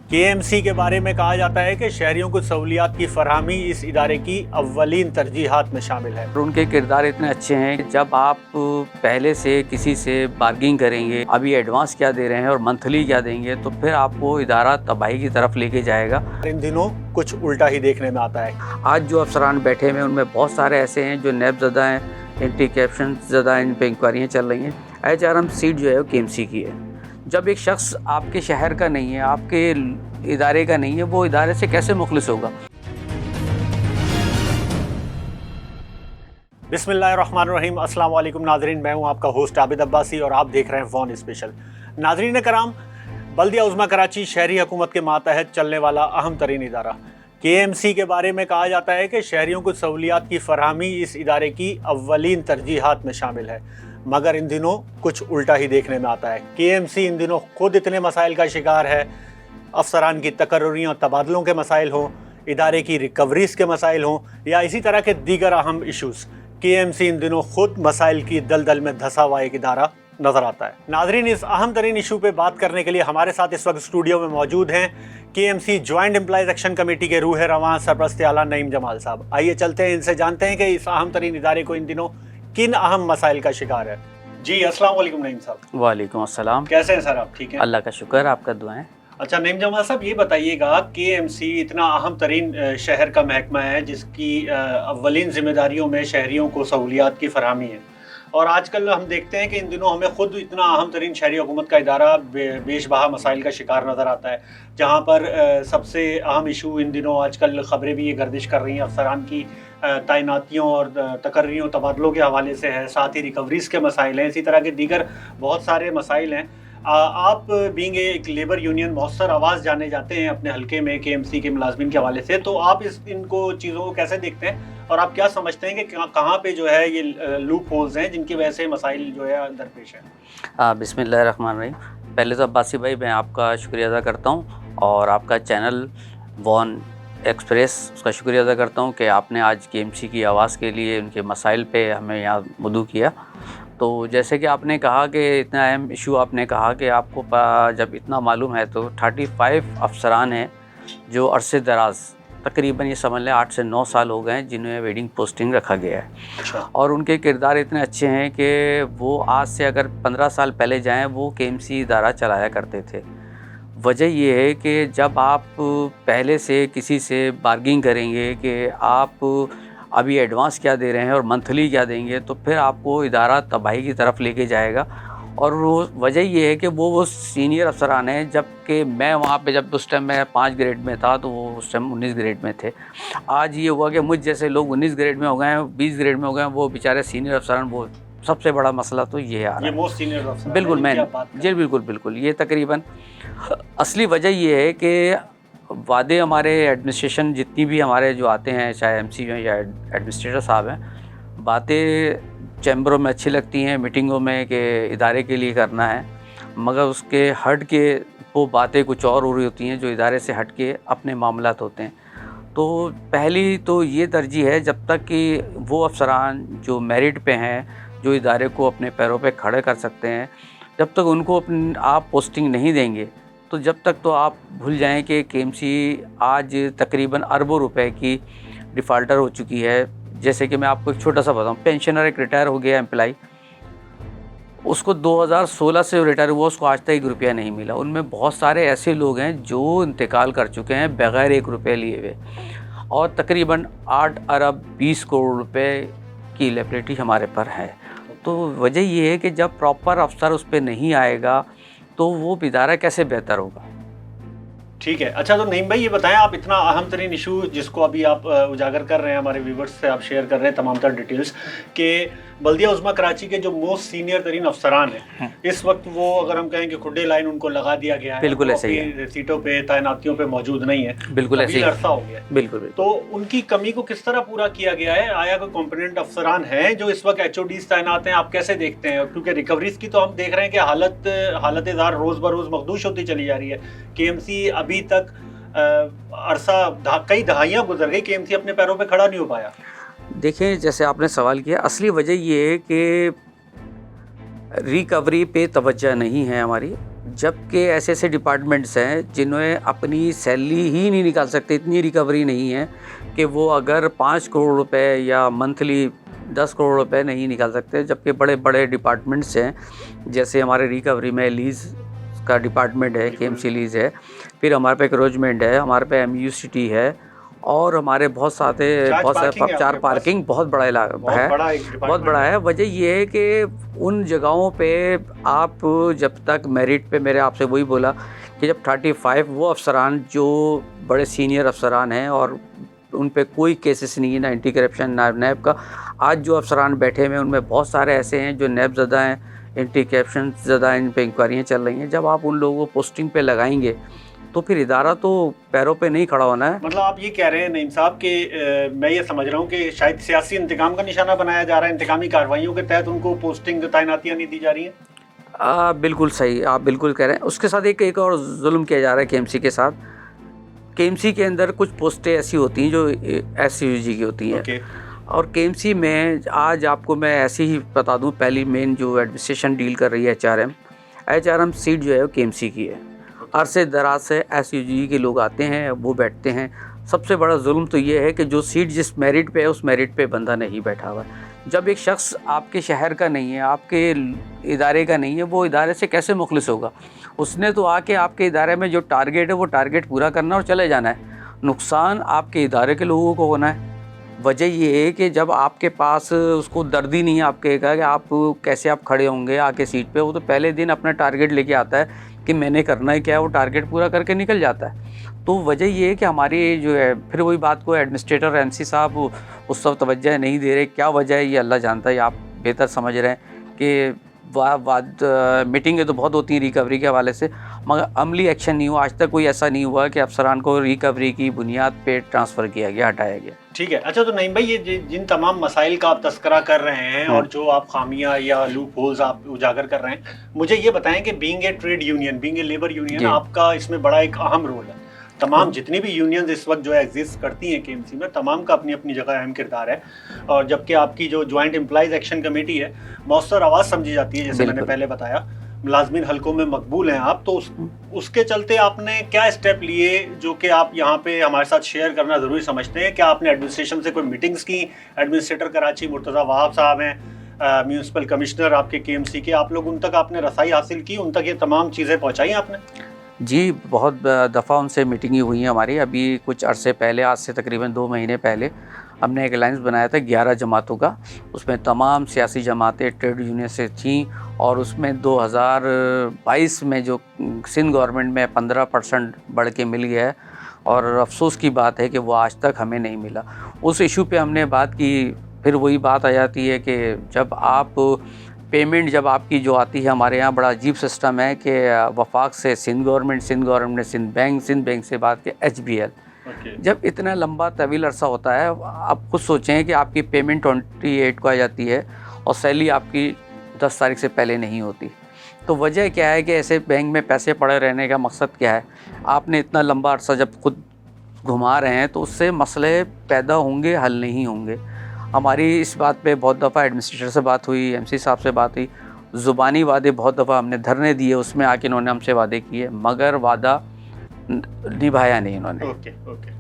KMC के बारे में कहा जाता है कि शहरियों को सहूलियात की फरहमी इस इदारे की अव्वलीन तरजीहात में शामिल है। उनके किरदार इतने अच्छे हैं कि जब आप पहले से किसी से बार्गिंग करेंगे, अभी एडवांस क्या दे रहे हैं और मंथली क्या देंगे, तो फिर आपको इदारा तबाही की तरफ लेके जाएगा। इन दिनों कुछ उल्टा ही देखने में आता है। आज जो अफसरान बैठे हुए हैं उनमें बहुत सारे ऐसे हैं जो नैब ज़दा हैं, एंटी कैप्शन ज़दा, इन पर इंक्वायरियाँ चल रही हैं। HRM सीट जो है वो KMC की है। जब एक शख्स आपके शहर का नहीं है, आपके इदारे का नहीं है, वो इदारे से कैसे मुखलिस होगा? बिस्मिल्लाहिर्रहमानिर्रहीम। अस्सलाम वालेकुम नाज़रीन, मैं हूं आपका होस्ट आबिद अब्बासी और आप देख रहे हैं वन स्पेशल। नाज़रीन कराम, बल्दिया उज़्मा कराची शहरी हुकूमत के मातहत चलने वाला अहम तरीन इदारा KMC के बारे में कहा जाता है कि शहरियों को सहूलियात की फरहमी इस इदारे की अव्वलीन तरजीहात में शामिल है, मगर इन दिनों कुछ उल्टा ही देखने में आता है। KMC इन दिनों खुद इतने मसाइल का शिकार है, अफसरान की तकर्रुरियों और तबादलों के मसाइल हों, इदारे की रिकवरीज के मसाइल हों या इसी तरह के दीगर अहम इशूज़, KMC इन दिनों खुद मसाइल की दलदल में धंसा हुआ एक इदारा नज़र आता है। नाजरीन, इस अहम तरीन इशू पे बात करने के लिए हमारे साथ इस वक्त स्टूडियो में मौजूद हैं KMC joint employees action committee के रूह रवां सरपरस्त आला नईम जमाल साहब। आइए चलते हैं, इनसे जानते हैं कि इस अहम तरीन इदारे को इन दिनों किन अहम मसाइल का शिकार है। जी अस्सलाम वालेकुम नईम साहब। वालेकुम अस्सलाम। कैसे हैं सर आप? ठीक है, अल्लाह का शुक्र, आपका दुआएं। अच्छा नईम जमाल साहब, ये बताइएगा KMC इतना अहम तरीन शहर का महकमा है जिसकी अव्वलीन जिम्मेदारियों में शहरियों को सहूलियात की फरहमी है, और आजकल हम देखते हैं कि इन दिनों हमें खुद इतना अहम तरीन शहरी हुकूमत का इदारा बेशबहा मसाइल का शिकार नज़र आता है, जहाँ पर सबसे अहम इशू इन दिनों आजकल ख़बरें भी ये गर्दिश कर रही हैं अफसरान की तैनातियों और तकर्रियों तबादलों के हवाले से है, साथ ही रिकवरीज के मसाइल हैं, इसी तरह के दीगर बहुत सारे मसाइल हैं। आप बीइंग एक लेबर यूनियन मौसर आवाज़ जाने जाते हैं अपने हलके में KMC के मुलाजमीन के हवाले से, तो आप इनको चीज़ों को कैसे देखते हैं और आप क्या समझते हैं कि कहाँ पे जो है ये लूप होल्स हैं जिनकी वजह से मसाइल जो है दरपेश है? बिस्मिल्लाहिर्रहमानिर्रहीम। पहले तो अब्बासी भाई, मैं आपका शुक्रिया अदा करता हूँ और आपका चैनल वन एक्सप्रेस, उसका शुक्रिया अदा करता हूँ कि आपने आज KMC की आवाज़ के लिए उनके मसाइल पे हमें यहाँ मदऊ किया। तो जैसे कि आपने कहा कि इतना अहम इशू आपने कहा कि आपको जब इतना मालूम है, तो 35 अफसरान हैं जो अरसे दराज, तकरीबन ये समझ लें 8 से 9 साल हो गए हैं, जिन्हें वेडिंग पोस्टिंग रखा गया है। अच्छा। और उनके किरदार इतने अच्छे हैं कि वो आज से अगर 15 साल पहले जाएँ, वो KMC इदारा चलाया करते थे। वजह ये है कि जब आप पहले से किसी से बार्गिंग करेंगे कि आप अभी एडवांस क्या दे रहे हैं और मंथली क्या देंगे, तो फिर आपको इदारा तबाही की तरफ लेके जाएगा। और वो वजह ये है कि वो सीनियर अफसरान हैं, जबकि मैं वहाँ पे जब उस टाइम मैं 5 ग्रेड में था, तो वो उस टाइम 19 ग्रेड में थे। आज ये हुआ कि मुझ जैसे लोग 19 ग्रेड में हो गए हैं, 20 ग्रेड में हो गए हैं, वो बेचारे सीनियर अफसरान, वो सबसे बड़ा मसला तो ये आ रहा है। ये मोस्ट सीनियर अफसर, बिल्कुल मैं जी बिल्कुल ये तकरीबन असली वजह ये है कि वादे हमारे एडमिनिस्ट्रेशन जितनी भी हमारे जो आते हैं, चाहे MC हैं या एडमिनिस्ट्रेटर साहब हैं, बातें चैम्बरों में अच्छी लगती हैं, मीटिंगों में कि इदारे के लिए करना है, मगर उसके हट के वो बातें कुछ और हो रही होती हैं जो इदारे से हट के अपने मामलात होते हैं। तो पहली तो ये तरजीह है, जब तक कि वो अफसरान जो मेरिट पे हैं, जो इदारे को अपने पैरों पे खड़े कर सकते हैं, जब तक उनको आप पोस्टिंग नहीं देंगे, तो जब तक तो आप भूल जाएं कि KMC आज तकरीबन अरबों रुपए की डिफ़ाल्टर हो चुकी है। जैसे कि मैं आपको एक छोटा सा बताऊं, पेंशनर एक रिटायर हो गया एम्प्लॉय, उसको 2016 से रिटायर हुआ, उसको आज तक 1 रुपया नहीं मिला। उनमें बहुत सारे ऐसे लोग हैं जो इंतकाल कर चुके हैं बग़ैर 1 रुपये लिए हुए, और तकरीबन 8 अरब 20 करोड़ रुपए की लायबिलिटी हमारे पर है। तो वजह ये है कि जब प्रॉपर अफसर उस पर नहीं आएगा, तो वो इदारा कैसे बेहतर होगा। ठीक है। अच्छा, तो नईम भाई ये बताएं, आप इतना अहम तरीन इशू जिसको अभी आप उजागर कर रहे हैं, हमारे व्यूवर्स से आप शेयर कर रहे हैं तमाम तर डिटेल्स कि बल्दिया उज़्मा कराची के जो मोस्ट सीनियर तरीन अफसरान हैं, इस वक्त वो अगर हम कहें कि खुडे लाइन उनको लगा दिया गया है, बिल्कुल ऐसे ही है, सीटों पे तैनातियों पे मौजूद नहीं है, बिल्कुल ऐसे ही अरसा हो गया। बिल्कुल। तो उनकी कमी को किस तरह पूरा किया गया है? आया कोई कॉम्पोनेंट अफसरान हैं जो इस वक्त HODs तैनात हैं? आप कैसे देखते हैं? क्योंकि रिकवरीज की तो हम देख रहे हैं कि हालत ज़ार रोज़ बरोज़ मखदूश होती चली जा रही है। KMC अभी तक अरसा कई दहाइयाँ गुजर गई, KMC अपने पैरों पे खड़ा नहीं हो पाया। देखें, जैसे आपने सवाल किया, असली वजह ये है कि रिकवरी पे तवज्जो नहीं है हमारी। جبکہ ایسے ایسے ڈپارٹمنٹس ہیں جنہیں اپنی سیلری ہی نہیں نکال سکتے، اتنی ریکوری نہیں ہے کہ وہ اگر 5 کروڑ روپے یا منتھلی 10 کروڑ روپے نہیں نکال سکتے، جبکہ بڑے بڑے ڈپارٹمنٹس ہیں جیسے ہمارے ریکوری میں لیز کا ڈپارٹمنٹ ہے، KMC لیز ہے، پھر ہمارے پہ کروچمنٹ ہے، ہمارے پہ MUCT ہے، اور ہمارے بہت سارے چار پارکنگ بہت بڑا علاقہ ہے، بہت بڑا ہے۔ وجہ یہ ہے کہ ان جگہوں پہ آپ جب تک میرٹ پہ، میرے آپ سے وہی بولا کہ جب 35 وہ افسران جو بڑے سینئر افسران ہیں اور ان پہ کوئی کیسز نہیں ہے، نہ اینٹی کرپشن نہ نیب کا، آج جو افسران بیٹھے ہوئے ہیں ان میں بہت سارے ایسے ہیں جو نیب زدہ ہیں، اینٹی کرپشن زدہ ہیں، ان پہ انکوائریاں چل رہی ہیں۔ جب آپ ان لوگوں کو پوسٹنگ پہ لگائیں گے تو پھر ادارہ تو پیروں پہ نہیں کھڑا ہونا ہے۔ مطلب آپ یہ کہہ رہے ہیں نعیم صاحب کہ میں یہ سمجھ رہا ہوں کہ شاید سیاسی انتقام کا نشانہ بنایا جا رہا ہے، انتقامی کارروائیوں کے تحت ان کو پوسٹنگ تعیناتیاں نہیں دی جا رہی ہیں۔ بالکل صحیح، آپ بالکل کہہ رہے ہیں۔ اس کے ساتھ ایک اور ظلم کیا جا رہا ہے KMC کے ساتھ۔ KMC کے اندر کچھ پوسٹیں ایسی ہوتی ہیں جو SUG کی ہوتی ہیں، اور KMC میں آج آپ کو میں ایسے ہی بتا دوں، پہلی مین جو ایڈمنسٹریشن ڈیل کر رہی ہے HRM سیٹ جو ہے وہ KMC کی ہے۔ عرصے دراز سے SUG کے لوگ آتے ہیں، وہ بیٹھتے ہیں۔ سب سے بڑا ظلم تو یہ ہے کہ جو سیٹ جس میرٹ پہ ہے اس میرٹ پہ بندہ نہیں بیٹھا ہوا ہے۔ جب ایک شخص آپ کے شہر کا نہیں ہے، آپ کے ادارے کا نہیں ہے، وہ ادارے سے کیسے مخلص ہوگا؟ اس نے تو آ کے آپ کے ادارے میں جو ٹارگیٹ ہے وہ ٹارگیٹ پورا کرنا اور چلے جانا ہے۔ نقصان آپ کے ادارے کے لوگوں کو ہونا ہے۔ وجہ یہ ہے کہ جب آپ کے پاس اس کو درد ہی نہیں ہے آپ کے کہ آپ کیسے آپ کھڑے ہوں گے آ کے سیٹ پہ، وہ تو پہلے دن اپنا ٹارگیٹ لے کے آتا ہے کہ میں نے کرنا ہے کیا، وہ ٹارگیٹ پورا کر کے نکل جاتا ہے۔ تو وجہ یہ ہے کہ ہماری جو ہے، پھر وہی بات کو ایڈمنسٹریٹر MC صاحب اس وقت توجہ نہیں دے رہے۔ کیا وجہ ہے یہ اللہ جانتا ہے، آپ بہتر سمجھ رہے ہیں کہ میٹنگیں تو بہت ہوتی ہیں ریکوری کے حوالے سے، مگر عملی ایکشن نہیں ہوا۔ آج تک کوئی ایسا نہیں ہوا کہ افسران کو ریکوری کی بنیاد پہ ٹرانسفر کیا گیا، ہٹایا گیا۔ ٹھیک ہے، اچھا تو نعیم بھائی، یہ جن تمام مسائل کا آپ تذکرہ کر رہے ہیں اور جو آپ خامیاں یا لوپ ہولز آپ اجاگر کر رہے ہیں، مجھے یہ بتائیں کہ being a trade union, being a labour union, آپ کا اس میں بڑا ایک اہم رول ہے۔ تمام جتنی بھی یونینز اس وقت جو ایگزسٹ کرتی ہیں KMC میں، تمام کا اپنی اپنی جگہ اہم کردار ہے، اور جبکہ آپ کی جو جوائنٹ امپلائیز ایکشن کمیٹی ہے مؤثر آواز سمجھی جاتی ہے، جیسے میں نے پہلے بتایا، ملازمین حلقوں میں مقبول ہیں آپ، تو اس کے چلتے آپ نے کیا اسٹیپ لیے جو کہ آپ یہاں پہ ہمارے ساتھ شیئر کرنا ضروری سمجھتے ہیں؟ کیا آپ نے ایڈمنسٹریشن سے کوئی میٹنگز کی؟ ایڈمنسٹریٹر کراچی مرتضیٰ وہاب صاحب ہیں، میونسپل کمشنر آپ کے KMC کے، آپ لوگ ان تک آپ نے رسائی حاصل کی، ان تک یہ تمام چیزیں پہنچائی آپ نے؟ جی، بہت دفعہ ان سے میٹنگیں ہوئی ہیں ہماری۔ ابھی کچھ عرصے پہلے، آج سے تقریباً 2 مہینے پہلے، ہم نے ایک الائنس بنایا تھا 11 جماعتوں کا۔ اس میں تمام سیاسی جماعتیں ٹریڈ یونین سے تھیں، اور اس میں 2022 میں جو سندھ گورنمنٹ میں 15% بڑھ کے مل گیا ہے، اور افسوس کی بات ہے کہ وہ آج تک ہمیں نہیں ملا۔ اس ایشو پہ ہم نے بات کی۔ پھر وہی بات آ جاتی ہے کہ جب آپ پیمنٹ جب آپ کی جو آتی ہے، ہمارے یہاں بڑا عجیب سسٹم ہے کہ وفاق سے سندھ گورنمنٹ نے سندھ بینک سے بات کی HBL۔ جب اتنا لمبا طویل عرصہ ہوتا ہے، آپ خود سوچیں کہ آپ کی پیمنٹ 28 کو آ جاتی ہے اور سیلری آپ کی 10 تاریخ سے پہلے نہیں ہوتی، تو وجہ کیا ہے کہ ایسے بینک میں پیسے پڑے رہنے کا مقصد کیا ہے؟ آپ نے اتنا لمبا عرصہ جب خود گھما رہے ہیں تو اس سے مسئلے پیدا ہوں گے، حل نہیں ہوں گے۔ ہماری اس بات پہ بہت دفعہ ایڈمنسٹریٹر سے بات ہوئی، MC صاحب سے بات ہوئی، زبانی وعدے بہت دفعہ ہم نے دھرنے دیے، اس میں آ کے انہوں نے ہم سے وعدے کیے، مگر وعدہ نبھایا نہیں انہوں نے۔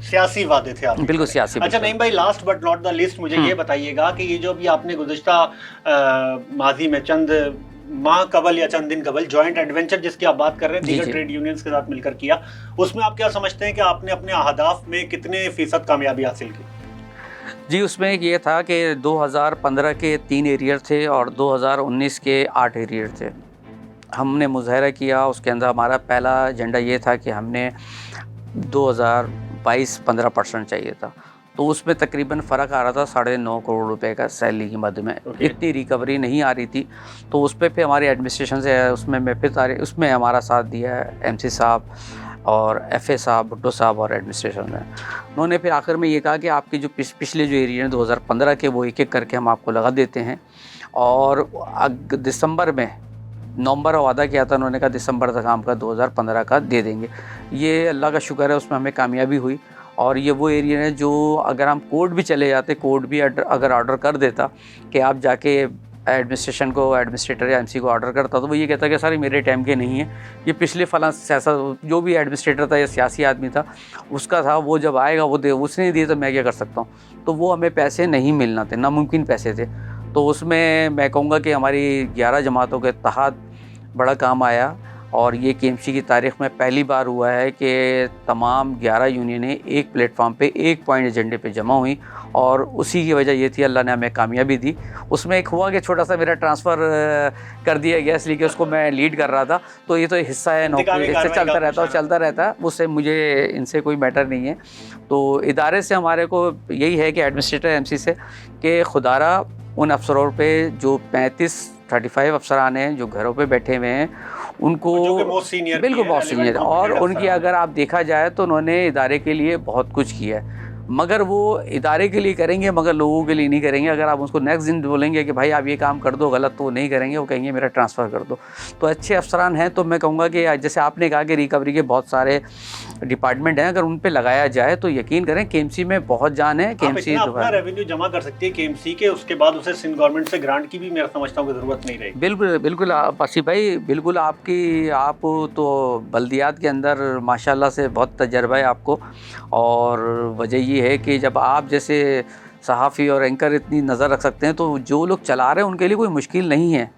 سیاسی وعدے تھے آپ، بالکل سیاسی۔ اچھا نعیم بھائی، last but not the least, مجھے یہ بتائیے گا کہ یہ جو بھی آپ نے گزشتہ ماضی میں چند ماہ قبل یا چند دن قبل جوائنٹ ایڈونچر جس کی آپ بات کر رہے ہیں دیگر ٹریڈ یونینز کے ساتھ مل کر کیا، اس میں آپ کیا سمجھتے ہیں کہ آپ نے اپنے اہداف میں کتنے فیصد کامیابی حاصل کی؟ جی، اس میں یہ تھا کہ 2015 کے 3 ایریئر تھے اور 2019 کے 8 ایریئر تھے۔ ہم نے مظاہرہ کیا، اس کے اندر ہمارا پہلا ایجنڈا یہ تھا کہ ہم نے 2022 15% چاہیے تھا، تو اس میں تقریباً فرق آ رہا تھا 9.5 کروڑ روپے کا سیلری کی مد میں، اتنی ریکوری نہیں آ رہی تھی۔ تو اس پہ پھر ہماری ایڈمنسٹریشن سے اس میں ہمارا ساتھ دیا ہے MC صاحب اور FA صاحب، بھٹو صاحب اور ایڈمنسٹریشن نے۔ انہوں نے پھر آخر میں یہ کہا کہ آپ کی جو پچھلے جو ایریا ہیں 2015 کے، وہ ایک ایک کر کے ہم آپ کو لگا دیتے ہیں، اور دسمبر میں، نومبر وعدہ کیا تھا انہوں نے، کہا دسمبر تک ہم کا 2015 کا دے دیں گے۔ یہ اللہ کا شکر ہے، اس میں ہمیں کامیابی ہوئی، اور یہ وہ ایریا ہے جو اگر ہم کورٹ بھی چلے جاتے، کورٹ بھی اگر آرڈر کر دیتا کہ آپ جا کے एडमिनिस्ट्रेशन को, एडमिनिस्ट्रेटर या एमसी को ऑर्डर करता तो वो ये कहता कि सर मेरे टाइम के नहीं है, ये पिछले फलां सियासत जो भी एडमिनिस्ट्रेटर था या सियासी आदमी था उसका था, वो जब आएगा वो दे, उसने दिए तो मैं क्या कर सकता हूँ। तो वो हमें पैसे नहीं मिलना थे, नामुमकिन पैसे थे। तो उसमें मैं कहूँगा कि हमारी 11 जमातों के इत्तेहाद बड़ा काम आया, और ये KMC की तारीख़ में पहली बार हुआ है कि तमाम 11 यूनियनें एक प्लेटफार्म पे एक पॉइंट एजेंडे पे जमा हुई, और उसी की वजह ये थी, अल्लाह ने हमें कामयाबी दी। उसमें एक हुआ कि छोटा सा मेरा ट्रांसफ़र कर दिया गया, इसलिए कि उसको मैं लीड कर रहा था, तो ये तो हिस्सा है नौकरी, इससे चलता रहता है, उससे मुझे इनसे कोई मैटर नहीं है। तो इदारे से हमारे को यही है कि एडमिनिस्ट्रेटर MC से कि खुदारा उन अफसरों पे जो 35 अफसरान हैं जो घरों पे बैठे हुए हैं, उनको बिल्कुल बहुत सीनियर, और उनकी अगर आप देखा जाए तो उन्होंने इदारे के लिए बहुत कुछ किया है, मगर वो इदारे के लिए करेंगे मगर लोगों के लिए नहीं करेंगे। अगर आप उसको नेक्स्ट दिन बोलेंगे कि भाई आप ये काम कर दो गलत, तो वो नहीं करेंगे, वो कहेंगे मेरा ट्रांसफ़र कर दो। तो अच्छे अफसरान हैं, तो मैं कहूँगा कि जैसे आपने कहा कि रिकवरी के बहुत सारे डिपार्टमेंट हैं, अगर उन पे लगाया जाए तो यकीन करें KMC में बहुत जान है। KMC अपना रेवेन्यू जमा कर सकती है KMC के, उसके बाद उसे सिंध गवर्नमेंट से ग्रांट की भी मैं समझता हूँ कि ज़रूरत नहीं रहेगी। बिल्कुल आसिफ भाई, बिल्कुल आप तो बल्दियात के अंदर माशाल्लाह से बहुत तजर्बा है आपको, और वजह ये है कि जब आप जैसे सहाफ़ी और एंकर इतनी नज़र रख सकते हैं, तो जो लोग चला रहे हैं उनके लिए कोई मुश्किल नहीं है,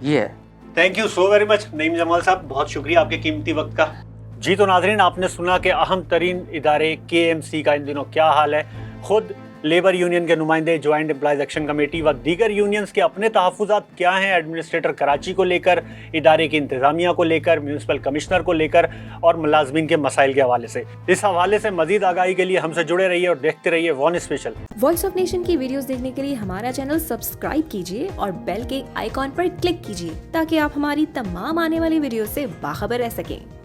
ये है। Thank you so very much Naeem Jamal साहब, बहुत शुक्रिया आपके कीमती वक्त का। जी तो नाज़रीन, आपने सुना कि अहम तरीन इदारे KMC का इन दिनों क्या हाल है। खुद लेबर यूनियन के नुमाइंदे, जॉइंट एम्प्लॉयज़ एक्शन कमेटी व दीगर यूनियंस के अपने तहफ़्फ़ुज़ात क्या हैं एडमिनिस्ट्रेटर कराची को लेकर, इदारे की इंतज़ामिया को लेकर, म्यूनसिपल कमिश्नर को लेकर और मुलाजमीन के मसाइल के हवाले से। इस हवाले से मज़ीद आगाही के लिए हमसे जुड़े रहिए और देखते रहिए one special. Voice of nation की वीडियोस देखने के लिए हमारा चैनल सब्सक्राइब कीजिए और बेल के आइकॉन पर क्लिक कीजिए, ताकि आप हमारी तमाम आने वाली वीडियो से बाखबर रह सकें।